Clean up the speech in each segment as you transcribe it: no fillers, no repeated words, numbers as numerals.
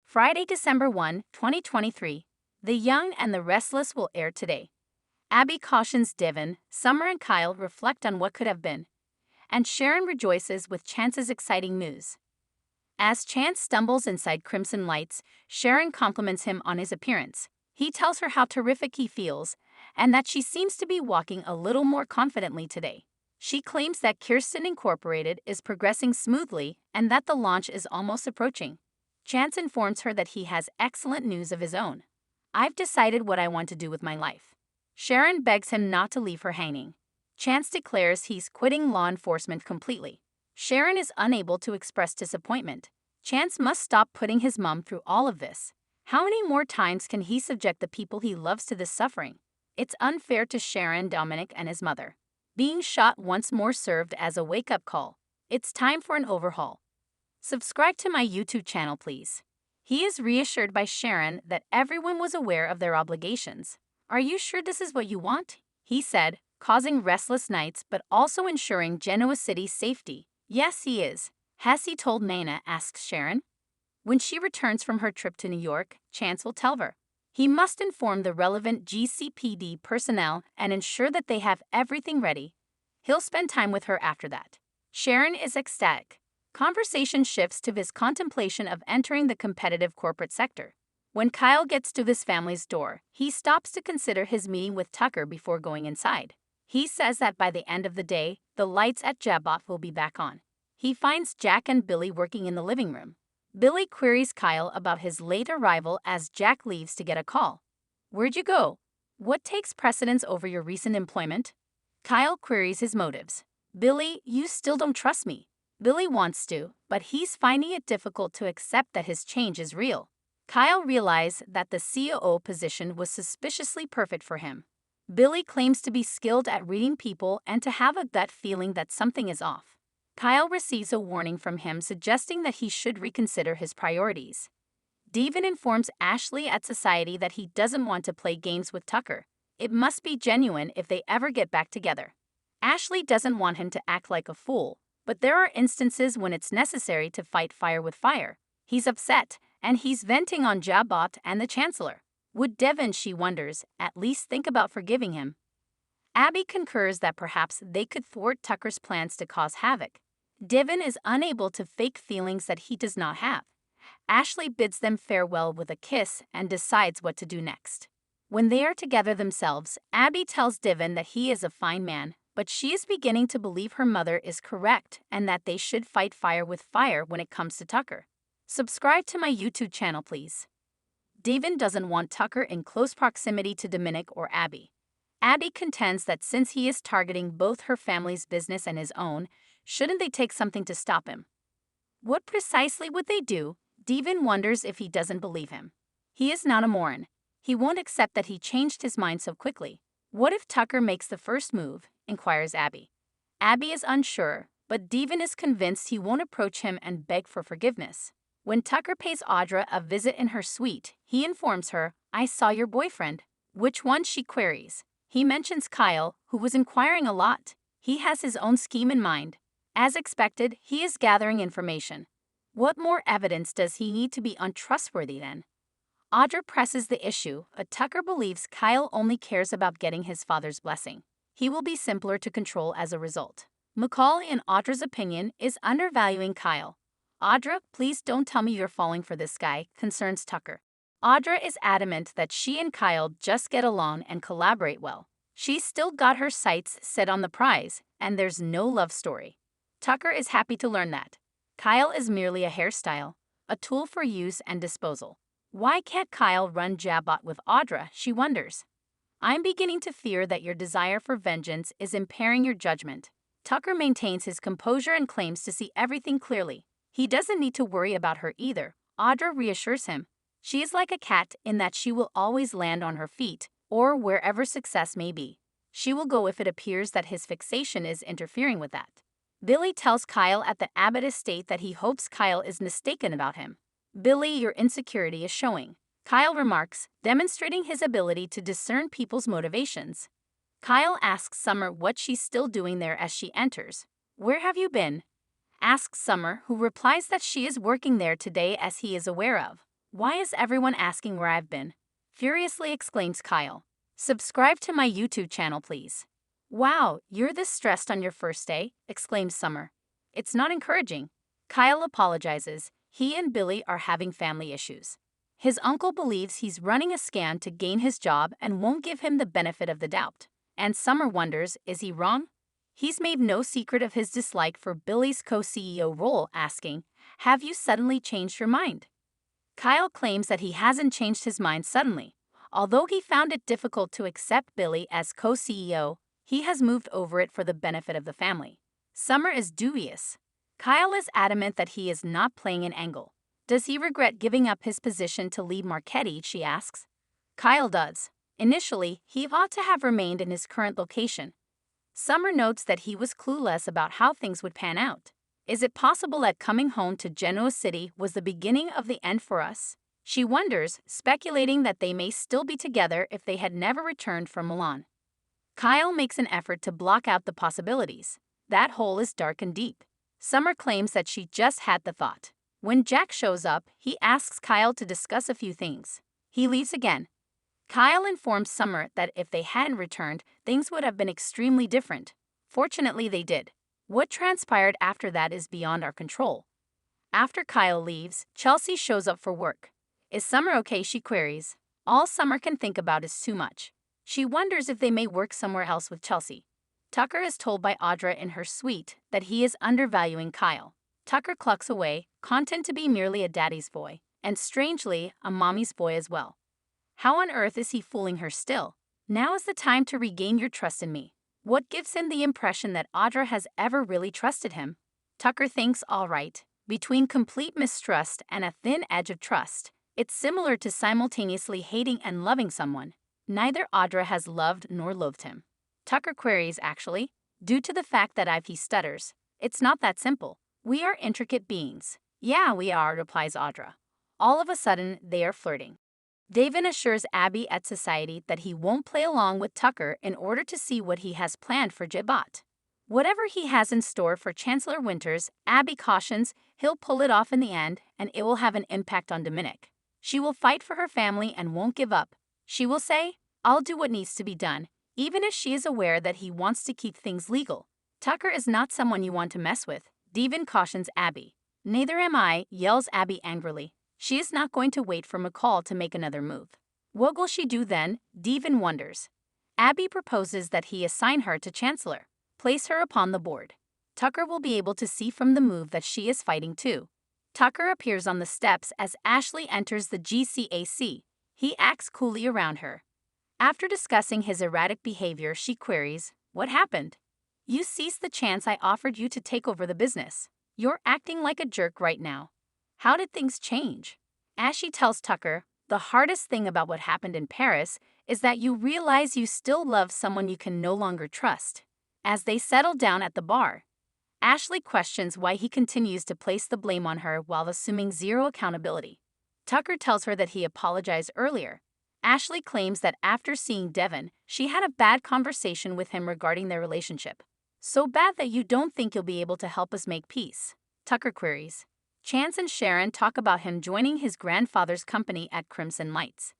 Friday, December 1, 2023. The Young and the Restless will air today. Abby cautions Devin, Summer and Kyle reflect on what could have been, and Sharon rejoices with Chance's exciting news. As Chance stumbles inside Crimson Lights, Sharon compliments him on his appearance. He tells her how terrific he feels, and that she seems to be walking a little more confidently today. She claims that Kirsten Incorporated is progressing smoothly and that the launch is almost approaching. Chance informs her that he has excellent news of his own. "I've decided what I want to do with my life." Sharon begs him not to leave her hanging. Chance declares he's quitting law enforcement completely. Sharon is unable to express disappointment. Chance must stop putting his mom through all of this. How many more times can he subject the people he loves to this suffering? It's unfair to Sharon, Dominic, and his mother. Being shot once more served as a wake-up call. It's time for an overhaul. Subscribe to my YouTube channel, please. He is reassured by Sharon that everyone was aware of their obligations. "Are you sure this is what you want?" he said, causing restless nights but also ensuring Genoa City's safety. "Yes, he is." "Has he told Nana?" asks Sharon. When she returns from her trip to New York, Chance will tell her. He must inform the relevant GCPD personnel and ensure that they have everything ready. He'll spend time with her after that. Sharon is ecstatic. Conversation shifts to his contemplation of entering the competitive corporate sector. When Kyle gets to his family's door, he stops to consider his meeting with Tucker before going inside. He says that by the end of the day, the lights at Jabot will be back on. He finds Jack and Billy working in the living room. Billy queries Kyle about his late arrival as Jack leaves to get a call. "Where'd you go? What takes precedence over your recent employment?" Kyle queries his motives. "Billy, you still don't trust me." Billy wants to, but he's finding it difficult to accept that his change is real. Kyle realized that the COO position was suspiciously perfect for him. Billy claims to be skilled at reading people and to have a gut feeling that something is off. Kyle receives a warning from him suggesting that he should reconsider his priorities. Devin informs Ashley at Society that he doesn't want to play games with Tucker. It must be genuine if they ever get back together. Ashley doesn't want him to act like a fool, but there are instances when it's necessary to fight fire with fire. He's upset, and he's venting on Jabot and the Chancellor. Would Devin, she wonders, at least think about forgiving him? Abby concurs that perhaps they could thwart Tucker's plans to cause havoc. Devin is unable to fake feelings that he does not have. Ashley bids them farewell with a kiss and decides what to do next. When they are together themselves, Abby tells Devin that he is a fine man, but she is beginning to believe her mother is correct and that they should fight fire with fire when it comes to Tucker. Subscribe to my YouTube channel, please. Devin doesn't want Tucker in close proximity to Dominic or Abby. Abby contends that since he is targeting both her family's business and his own, shouldn't they take something to stop him? What precisely would they do? Devin wonders if he doesn't believe him. He is not a moron. He won't accept that he changed his mind so quickly. What if Tucker makes the first move? Inquires Abby. Abby is unsure, but Devin is convinced he won't approach him and beg for forgiveness. When Tucker pays Audra a visit in her suite, he informs her, "I saw your boyfriend." "Which one?" she queries. He mentions Kyle, who was inquiring a lot. He has his own scheme in mind. As expected, he is gathering information. What more evidence does he need to be untrustworthy then? Audra presses the issue, but Tucker believes Kyle only cares about getting his father's blessing. He will be simpler to control as a result. McCall, in Audra's opinion, is undervaluing Kyle. "Audra, please don't tell me you're falling for this guy," concerns Tucker. Audra is adamant that she and Kyle just get along and collaborate well. She's still got her sights set on the prize, and there's no love story. Tucker is happy to learn that. Kyle is merely a hairstyle, a tool for use and disposal. Why can't Kyle run Jabot with Audra, she wonders. "I'm beginning to fear that your desire for vengeance is impairing your judgment." Tucker maintains his composure and claims to see everything clearly. He doesn't need to worry about her either. Audra reassures him. She is like a cat in that she will always land on her feet, or wherever success may be. She will go if it appears that his fixation is interfering with that. Billy tells Kyle at the Abbott estate that he hopes Kyle is mistaken about him. "Billy, your insecurity is showing," Kyle remarks, demonstrating his ability to discern people's motivations. Kyle asks Summer what she's still doing there as she enters. "Where have you been?" asks Summer, who replies that she is working there today as he is aware of. Why is everyone asking where I've been? Furiously exclaims Kyle. Subscribe to my YouTube channel, please. Wow, you're this stressed on your first day? Exclaims Summer. It's not encouraging. Kyle apologizes. He and Billy are having family issues. His uncle believes he's running a scam to gain his job and won't give him the benefit of the doubt. And Summer wonders, is he wrong? He's made no secret of his dislike for Billy's co-CEO role, asking, have you suddenly changed your mind? Kyle claims that he hasn't changed his mind suddenly. Although he found it difficult to accept Billy as co-CEO, he has moved over it for the benefit of the family. Summer is dubious. Kyle is adamant that he is not playing an angle. Does he regret giving up his position to lead Marchetti, she asks. Kyle does. Initially, he ought to have remained in his current location. Summer notes that he was clueless about how things would pan out. Is it possible that coming home to Genoa City was the beginning of the end for us? She wonders, speculating that they may still be together if they had never returned from Milan. Kyle makes an effort to block out the possibilities. That hole is dark and deep. Summer claims that she just had the thought. When Jack shows up, he asks Kyle to discuss a few things. He leaves again. Kyle informs Summer that if they hadn't returned, things would have been extremely different. Fortunately, they did. What transpired after that is beyond our control. After Kyle leaves, Chelsea shows up for work. Is Summer okay, she queries. All Summer can think about is too much. She wonders if they may work somewhere else with Chelsea. Tucker is told by Audra in her suite that he is undervaluing Kyle. Tucker clucks away, content to be merely a daddy's boy, and strangely, a mommy's boy as well. How on earth is he fooling her still? Now is the time to regain your trust in me. What gives him the impression that Audra has ever really trusted him? Tucker thinks, all right, between complete mistrust and a thin edge of trust, it's similar to simultaneously hating and loving someone. Neither Audra has loved nor loathed him. Tucker queries, actually, due to the fact that he stutters. It's not that simple. We are intricate beings. Yeah, we are, replies Audra. All of a sudden, they are flirting. David assures Abby at Society that he won't play along with Tucker in order to see what he has planned for Jabot. Whatever he has in store for Chancellor Winters, Abby cautions he'll pull it off in the end and it will have an impact on Dominic. She will fight for her family and won't give up. She will say, I'll do what needs to be done, even if she is aware that he wants to keep things legal. Tucker is not someone you want to mess with, Devon cautions Abby. Neither am I, yells Abby angrily. She is not going to wait for McCall to make another move. What will she do then? Devon wonders. Abby proposes that he assign her to Chancellor. Place her upon the board. Tucker will be able to see from the move that she is fighting too. Tucker appears on the steps as Ashley enters the GCAC. He acts coolly around her. After discussing his erratic behavior, she queries, what happened? You seized the chance I offered you to take over the business. You're acting like a jerk right now. How did things change? Ashley tells Tucker, the hardest thing about what happened in Paris is that you realize you still love someone you can no longer trust. As they settle down at the bar, Ashley questions why he continues to place the blame on her while assuming zero accountability. Tucker tells her that he apologized earlier. Ashley claims that after seeing Devon, she had a bad conversation with him regarding their relationship. So bad that you don't think you'll be able to help us make peace? Tucker queries. Chance and Sharon talk about him joining his grandfather's company at Crimson Lights.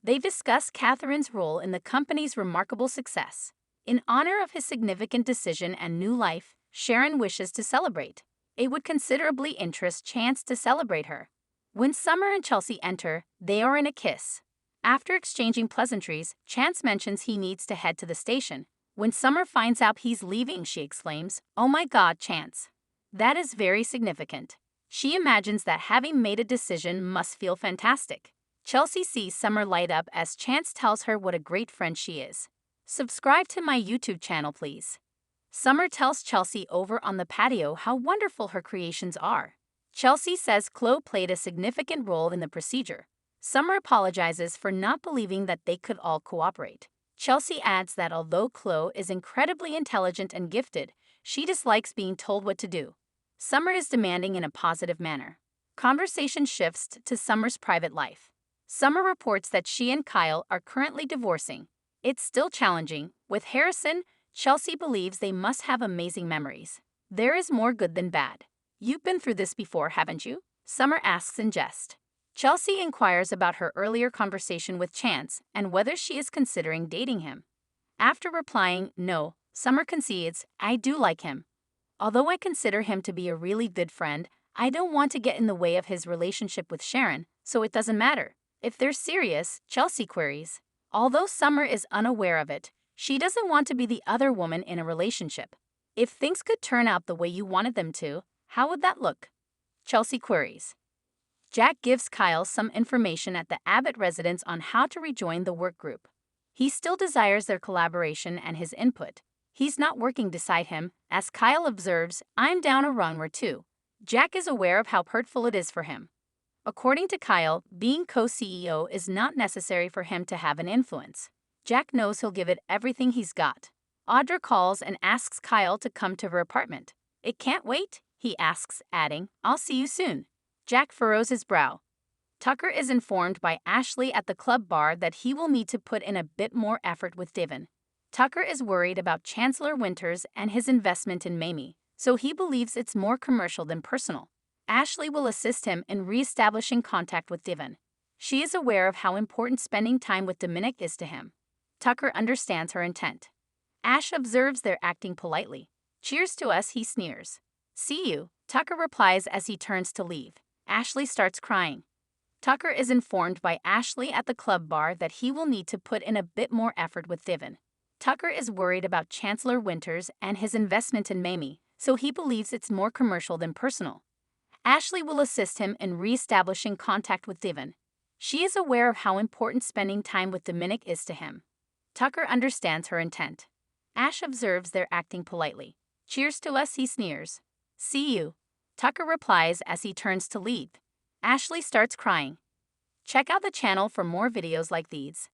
They discuss Catherine's role in the company's remarkable success. In honor of his significant decision and new life, Sharon wishes to celebrate. It would considerably interest Chance to celebrate her. When Summer and Chelsea enter, they are in a kiss. After exchanging pleasantries, Chance mentions he needs to head to the station. When Summer finds out he's leaving, she exclaims, "Oh my God, Chance. That is very significant." She imagines that having made a decision must feel fantastic. Chelsea sees Summer light up as Chance tells her what a great friend she is. Subscribe to my YouTube channel, please. Summer tells Chelsea over on the patio how wonderful her creations are. Chelsea says Chloe played a significant role in the procedure. Summer apologizes for not believing that they could all cooperate. Chelsea adds that although Chloe is incredibly intelligent and gifted, she dislikes being told what to do. Summer is demanding in a positive manner. Conversation shifts to Summer's private life. Summer reports that she and Kyle are currently divorcing. It's still challenging. With Harrison, Chelsea believes they must have amazing memories. There is more good than bad. You've been through this before, haven't you? Summer asks in jest. Chelsea inquires about her earlier conversation with Chance and whether she is considering dating him. After replying, no, Summer concedes, I do like him. Although I consider him to be a really good friend, I don't want to get in the way of his relationship with Sharon, so it doesn't matter. If they're serious, Chelsea queries. Although Summer is unaware of it, she doesn't want to be the other woman in a relationship. If things could turn out the way you wanted them to, how would that look? Chelsea queries. Jack gives Kyle some information at the Abbott residence on how to rejoin the work group. He still desires their collaboration and his input. He's not working beside him, as Kyle observes, I'm down a runway too. Jack is aware of how hurtful it is for him. According to Kyle, being co-CEO is not necessary for him to have an influence. Jack knows he'll give it everything he's got. Audra calls and asks Kyle to come to her apartment. It can't wait, he asks, adding, I'll see you soon. Jack furrows his brow. Tucker is informed by Ashley at the club bar that he will need to put in a bit more effort with Devon. Tucker is worried about Chancellor Winters and his investment in Mamie, so he believes it's more commercial than personal. Ashley will assist him in re-establishing contact with Devon. She is aware of how important spending time with Dominic is to him. Tucker understands her intent. Ash observes they're acting politely. Cheers to us, he sneers. See you, Tucker replies as he turns to leave. Ashley starts crying. Tucker is informed by Ashley at the club bar that he will need to put in a bit more effort with Devon. Tucker is worried about Chancellor Winters and his investment in Mamie, so he believes it's more commercial than personal. Ashley will assist him in re-establishing contact with Devon. She is aware of how important spending time with Dominic is to him. Tucker understands her intent. Ash observes they're acting politely. Cheers to us, he sneers. See you, Tucker replies as he turns to leave. Ashley starts crying. Check out the channel for more videos like these.